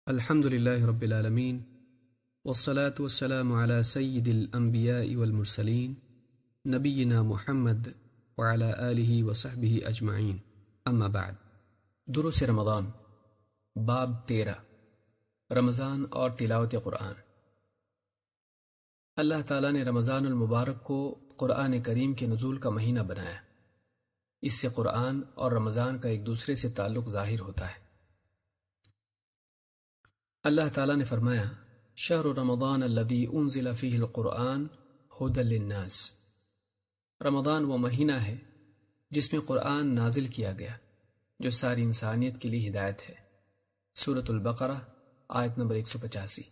الحمد لله رب العالمين والصلاة والسلام على سيد الأنبياء والمرسلين نبينا محمد وعلى آله وصحبه أجمعين اما بعد۔ دروس رمضان باب 13 رمضان اور تلاوت قرآن۔ اللہ تعالیٰ نے رمضان المبارک کو قرآن کریم کے نزول کا مہینہ بنایا۔ اس سے قرآن اور رمضان کا ایک دوسرے سے تعلق ظاہر ہوتا ہے۔ اللہ تعالیٰ نے فرمایا شہر رمضان الذی انزل فیہ القرآن ھدی للناس۔ رمضان وہ مہینہ ہے جس میں قرآن نازل کیا گیا جو ساری انسانیت کے لیے ہدایت ہے۔ سورۃ البقرہ آیت نمبر 185۔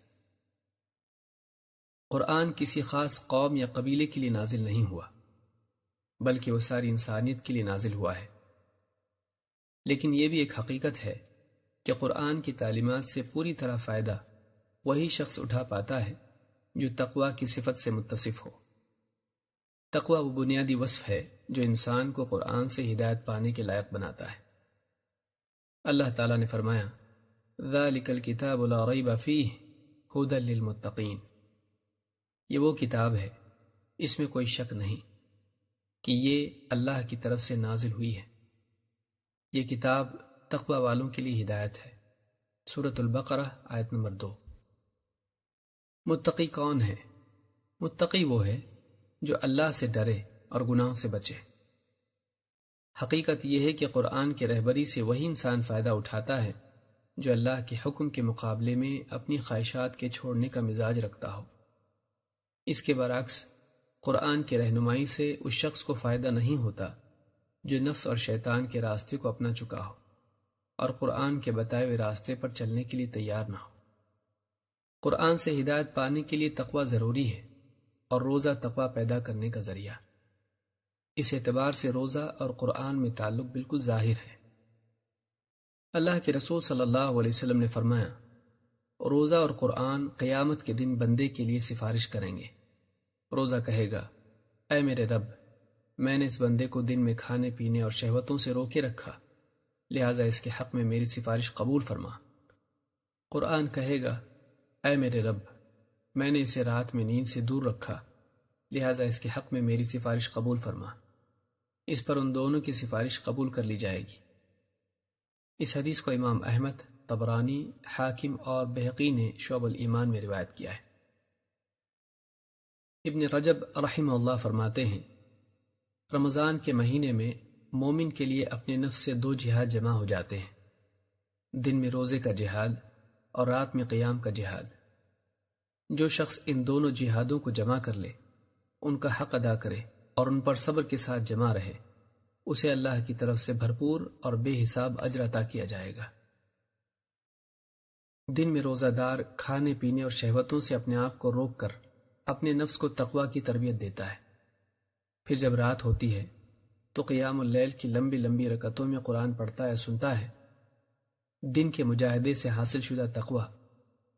قرآن کسی خاص قوم یا قبیلے کے لیے نازل نہیں ہوا بلکہ وہ ساری انسانیت کے لیے نازل ہوا ہے۔ لیکن یہ بھی ایک حقیقت ہے کہ قرآن کی تعلیمات سے پوری طرح فائدہ وہی شخص اٹھا پاتا ہے جو تقوی کی صفت سے متصف ہو۔ تقوی وہ بنیادی وصف ہے جو انسان کو قرآن سے ہدایت پانے کے لائق بناتا ہے۔ اللہ تعالیٰ نے فرمایا ذالک الکتاب لا ریب فیہ ھدی للمتقین۔ یہ وہ کتاب ہے اس میں کوئی شک نہیں کہ یہ اللہ کی طرف سے نازل ہوئی ہے۔ یہ کتاب تقوی والوں کے لیے ہدایت ہے۔ سورۃ البقرہ آیت نمبر 2۔ متقی کون ہے؟ متقی وہ ہے جو اللہ سے ڈرے اور گناہوں سے بچے۔ حقیقت یہ ہے کہ قرآن کی رہبری سے وہی انسان فائدہ اٹھاتا ہے جو اللہ کے حکم کے مقابلے میں اپنی خواہشات کے چھوڑنے کا مزاج رکھتا ہو۔ اس کے برعکس قرآن کی رہنمائی سے اس شخص کو فائدہ نہیں ہوتا جو نفس اور شیطان کے راستے کو اپنا چکا ہو اور قرآن کے بتائے ہوئے راستے پر چلنے کے لیے تیار نہ ہو۔ قرآن سے ہدایت پانے کے لیے تقوی ضروری ہے اور روزہ تقوی پیدا کرنے کا ذریعہ۔ اس اعتبار سے روزہ اور قرآن میں تعلق بالکل ظاہر ہے۔ اللہ کے رسول صلی اللہ علیہ وسلم نے فرمایا روزہ اور قرآن قیامت کے دن بندے کے لیے سفارش کریں گے۔ روزہ کہے گا اے میرے رب، میں نے اس بندے کو دن میں کھانے پینے اور شہوتوں سے روکے رکھا، لہٰذا اس کے حق میں میری سفارش قبول فرما۔ قرآن کہے گا اے میرے رب، میں نے اسے رات میں نیند سے دور رکھا، لہٰذا اس کے حق میں میری سفارش قبول فرما۔ اس پر ان دونوں کی سفارش قبول کر لی جائے گی۔ اس حدیث کو امام احمد، طبرانی، حاکم اور بہقی نے شعب الایمان میں روایت کیا ہے۔ ابن رجب رحمہ اللہ فرماتے ہیں رمضان کے مہینے میں مومن کے لیے اپنے نفس سے 2 جہاد جمع ہو جاتے ہیں، دن میں روزے کا جہاد اور رات میں قیام کا جہاد۔ جو شخص ان دونوں جہادوں کو جمع کر لے، ان کا حق ادا کرے اور ان پر صبر کے ساتھ جمع رہے، اسے اللہ کی طرف سے بھرپور اور بے حساب اجر عطا کیا جائے گا۔ دن میں روزہ دار کھانے پینے اور شہوتوں سے اپنے آپ کو روک کر اپنے نفس کو تقوی کی تربیت دیتا ہے۔ پھر جب رات ہوتی ہے تو قیام اللیل کی لمبی لمبی رکعتوں میں قرآن پڑھتا ہے، سنتا ہے۔ دن کے مجاہدے سے حاصل شدہ تقوی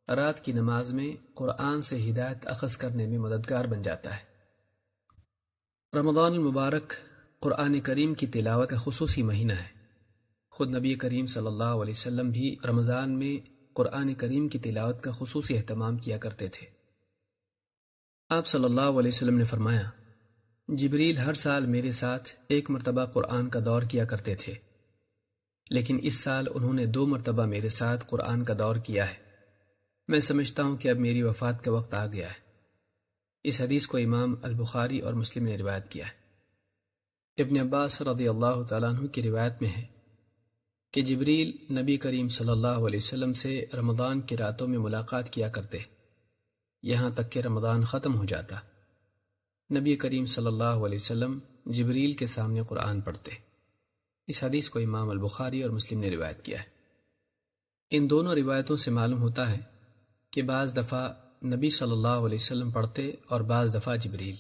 رات کی نماز میں قرآن سے ہدایت اخذ کرنے میں مددگار بن جاتا ہے۔ رمضان المبارک قرآن کریم کی تلاوت کا خصوصی مہینہ ہے۔ خود نبی کریم صلی اللہ علیہ وسلم بھی رمضان میں قرآن کریم کی تلاوت کا خصوصی اہتمام کیا کرتے تھے۔ آپ صلی اللہ علیہ وسلم نے فرمایا جبریل ہر سال میرے ساتھ 1 مرتبہ قرآن کا دور کیا کرتے تھے، لیکن اس سال انہوں نے 2 مرتبہ میرے ساتھ قرآن کا دور کیا ہے۔ میں سمجھتا ہوں کہ اب میری وفات کا وقت آ گیا ہے۔ اس حدیث کو امام البخاری اور مسلم نے روایت کیا ہے۔ ابن عباس رضی اللہ تعالیٰ عنہ کی روایت میں ہے کہ جبریل نبی کریم صلی اللہ علیہ وسلم سے رمضان کی راتوں میں ملاقات کیا کرتے، یہاں تک کہ رمضان ختم ہو جاتا۔ نبی کریم صلی اللہ علیہ وسلم جبریل کے سامنے قرآن پڑھتے۔ اس حدیث کو امام البخاری اور مسلم نے روایت کیا ہے۔ ان دونوں روایتوں سے معلوم ہوتا ہے کہ بعض دفعہ نبی صلی اللہ علیہ وسلم پڑھتے اور بعض دفعہ جبریل۔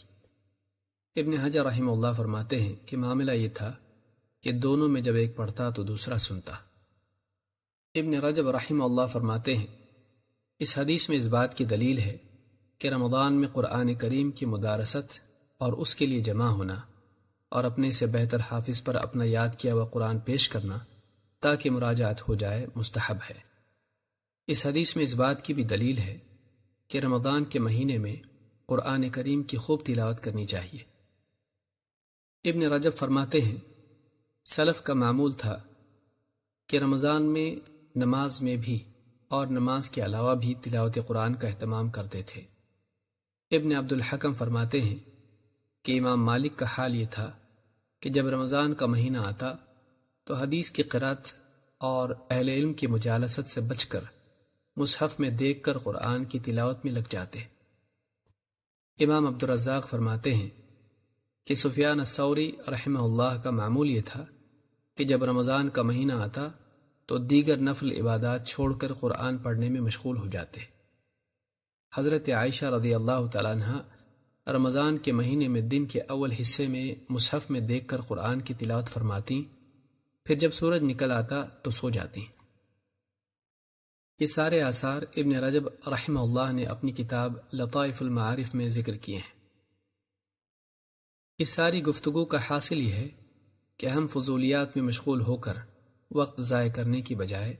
ابن حجر رحمہ اللہ فرماتے ہیں کہ معاملہ یہ تھا کہ دونوں میں جب ایک پڑھتا تو دوسرا سنتا۔ ابن رجب رحمہ اللہ فرماتے ہیں اس حدیث میں اس بات کی دلیل ہے کہ رمضان میں قرآن کریم کی مدارست اور اس کے لیے جمع ہونا اور اپنے سے بہتر حافظ پر اپنا یاد کیا ہوا قرآن پیش کرنا تاکہ مراجعت ہو جائے مستحب ہے۔ اس حدیث میں اس بات کی بھی دلیل ہے کہ رمضان کے مہینے میں قرآن کریم کی خوب تلاوت کرنی چاہیے۔ ابن رجب فرماتے ہیں سلف کا معمول تھا کہ رمضان میں نماز میں بھی اور نماز کے علاوہ بھی تلاوت قرآن کا اہتمام کرتے تھے۔ ابن عبد الحکم فرماتے ہیں کہ امام مالک کا حال یہ تھا کہ جب رمضان کا مہینہ آتا تو حدیث کی قرأت اور اہل علم کی مجالست سے بچ کر مصحف میں دیکھ کر قرآن کی تلاوت میں لگ جاتے۔ امام عبد الرزاق فرماتے ہیں کہ سفیان الثوری رحمہ اللہ کا معمول یہ تھا کہ جب رمضان کا مہینہ آتا تو دیگر نفل عبادات چھوڑ کر قرآن پڑھنے میں مشغول ہو جاتے۔ حضرت عائشہ رضی اللہ تعالیٰ عنہ رمضان کے مہینے میں دن کے اول حصے میں مصحف میں دیکھ کر قرآن کی تلاوت فرماتی، پھر جب سورج نکل آتا تو سو جاتی۔ یہ سارے آثار ابن رجب رحمہ اللہ نے اپنی کتاب لطائف المعارف میں ذکر کیے ہیں۔ اس ساری گفتگو کا حاصل یہ ہے کہ ہم فضولیات میں مشغول ہو کر وقت ضائع کرنے کی بجائے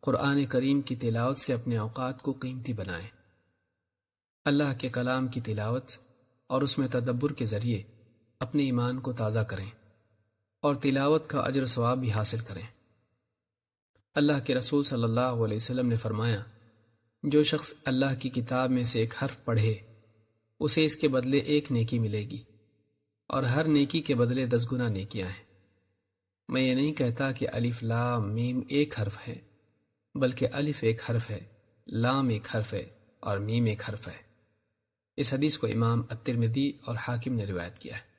قرآن کریم کی تلاوت سے اپنے اوقات کو قیمتی بنائیں۔ اللہ کے کلام کی تلاوت اور اس میں تدبر کے ذریعے اپنے ایمان کو تازہ کریں اور تلاوت کا اجر و ثواب بھی حاصل کریں۔ اللہ کے رسول صلی اللہ علیہ وسلم نے فرمایا، جو شخص اللہ کی کتاب میں سے ایک حرف پڑھے اسے اس کے بدلے 1 نیکی ملے گی اور ہر نیکی کے بدلے 10 گنا نیکیاں ہیں۔ میں یہ نہیں کہتا کہ الف لام میم ایک حرف ہے، بلکہ الف ایک حرف ہے، لام ایک حرف ہے اور میم ایک حرف ہے۔ اس حدیث کو امام الترمذی اور حاکم نے روایت کیا ہے۔